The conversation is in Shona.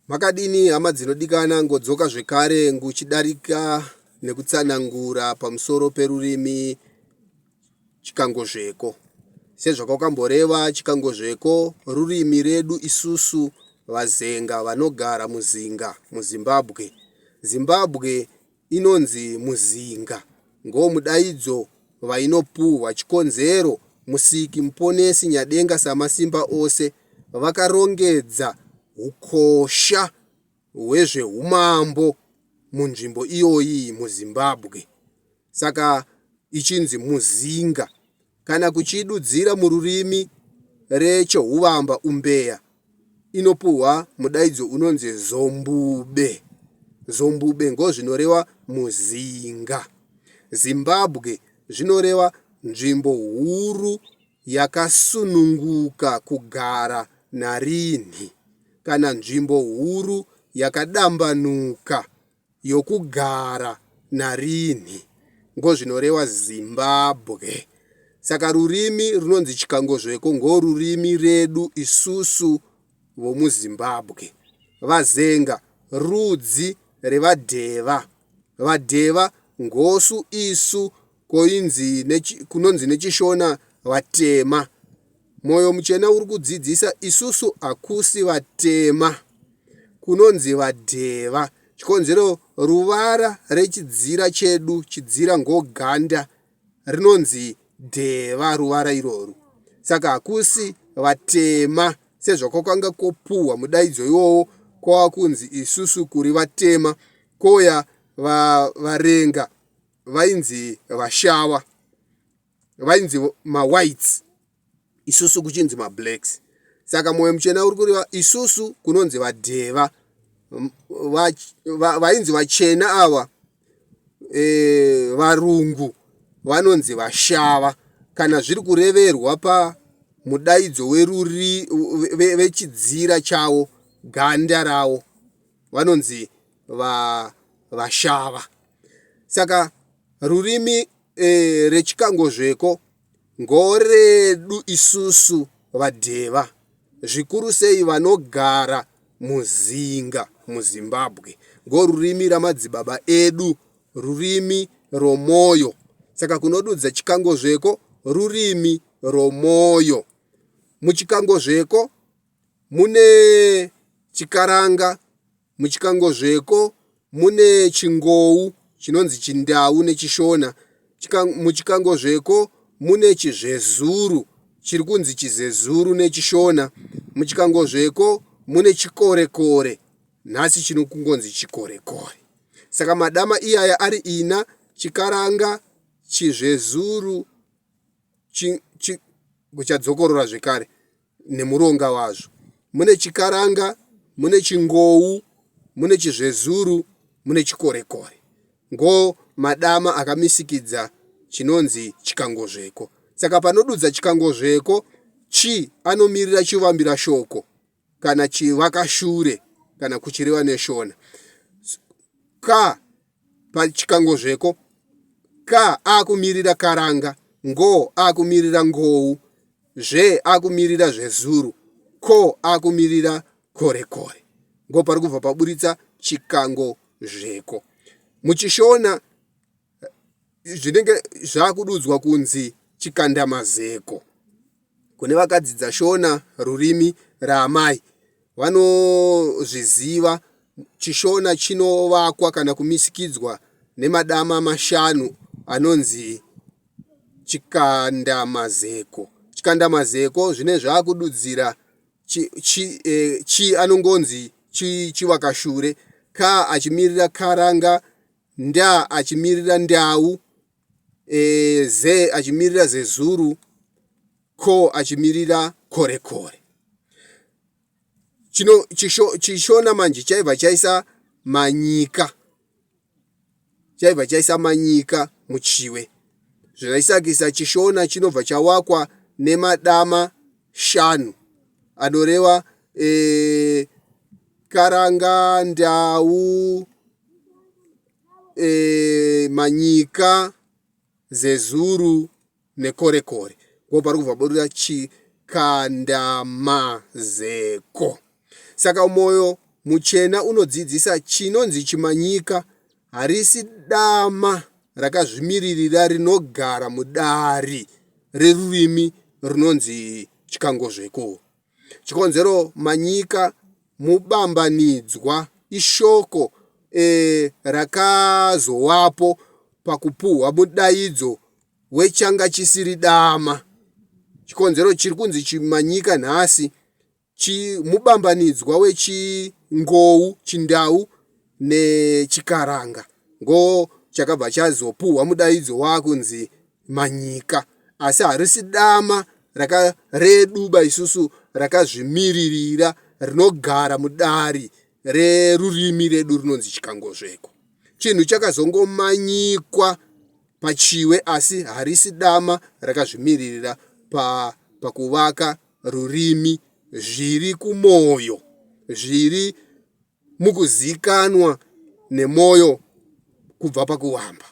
Makadini hama dzinodikana ngodzoka zvekare nguchidarika nekutsanangura pamusoro perurimi chikangozveko. Sezvakakamboreva chikangozveko rurimi redu isusu vazenga vanogara muzinga muZimbabwe. Zimbabwe inonzi muzinga ngomudaidzo vainopuhwa chikonzero musiki muponesi nyadenga samasimba ose vakarongedza ukosha hwezveumambo munzvimbo iyoyi muZimbabwe. Saka ichinzi muzinga. Kana kuchidudzira mururimi rechiHuvamba umbeya inopuhwa mudaidzo unonzi zombube. Zombube ngozvinoreva muzinga. Zimbabwe zvinoreva nzvimbo huru yakasununguka kugara narinhi, kana nzvimbo huru yakadambanuka yokugara narinhi ngozvinoreva Zimbabwe. Saka rurimi runonzi chikangozveko ngorurimi redu isusu vomuZimbabwe. Vazenga rudzi revadheva. Vadheva ngosu isu kunonzi nechishona vatema. Mwoyo muchena uri kudzidzisa isusu hakusi vatema, kunonzi vadheva. Chikonzero ruvara rechidzira chedu, chidzira ngoganda, rinonzi dheva ruvara iroro. Saka hakusi vatema sezvakakanga kopuhwa mudaidzo iwowo kwakunzi isusu kuri vatema, koya varenga vainzi vashawa, vainzi mawhites, isusu kuchinzi mablacks. Saka mwoyo muchena uri kureva isusu kunonzi vadheva, vainzi vachena ava varungu vanonzi vashava. Kana zviri kureverwa pamudaidzo vechidzira chavo, ganda ravo, vanonzi vashava. Saka rurimi rechikangozveko ngoredu isusu vadheva, zvikuru sei vanogara muzinga muZimbabwe. Ngorurimi ramadzibaba edu, rurimi romwoyo. Saka kunodudza chikangozveko rurimi romwoyo. Muchikangozveko mune chikaranga, muchikangozveko mune chingou chinonzi chindau nechishona, muchikangozveko mune chizvezuru chiri kunzi chizezuru nechishona, muchikangozveko mune chikorekore nhasi chinokungonzi chikorekore. Saka madama iyaya ari ina: chikaranga, chizvezuru, kuchadzokorora zvekare nemuronga wazvo. Mune chikaranga, mune chingou, mune chizvezuru, mune chikorekore. Ngo madama akamisikidza chinonzi chikangozveko. Saka panodudza chikangozveko, chi anomirira chivambira shoko kana chivakashure kana kuchireva neshona. Ka pachikangozveko, ka akumirira karanga, ngo akumirira ngou, zve akumirira zvezuru, ko akumirira korekore. Ngo pari kubva paburitsa chikangozveko. Muchishona zvinenge zvakududzwa kunzi chikandamazeko. Kune vakadzidza shona, rurimi raamai, vanozviziva. Chishona chinovakwa kana kumisikidzwa nemadama mashanu anonzi chikandamazeko. Chikandamazeko zvine zvakududzira chi anongonzi chivakashure, ka achimirira karanga, nda achimirira ndau, ze achimirira zezuru, ko achimirira korekore. Chishona manje chaibva chaisa manyika muchiwe. Zvaisakisa chishona chinobva chawakwa nemadama shanu anoreva karanga, ndau, manyika, zezuru nekorekore. Ngo pari kubva burira chikandamazeko. Saka moyo muchena unodzidzisa chinonzi chimanyika harisi dama rakazvimiririra rinogara mudare rerurimi runonzi chikangozveko. Chikonzero manyika mubambanidzwa ishoko rakazowapo pakupuhwa mudaidzo wechanga chisiri dama. Chikonzero chiri kunzi chimanyika nhasi mubambanidzwa wechingou, chindau nechikaranga ngo chakabva chazopuhwa mudaidzo wakunzi manyika, asi harisi dama reduba isusu rakazvimiririra rinogara mudare rerurimi redu runonzi chikangozveko. Chinhu chakazongomanyikwa pachiwe asi harisi dama rakazvimiririra pakuvaka rurimi zviri kumoyo, zviri mukuzikanwa nemoyo kubva pakuwamba.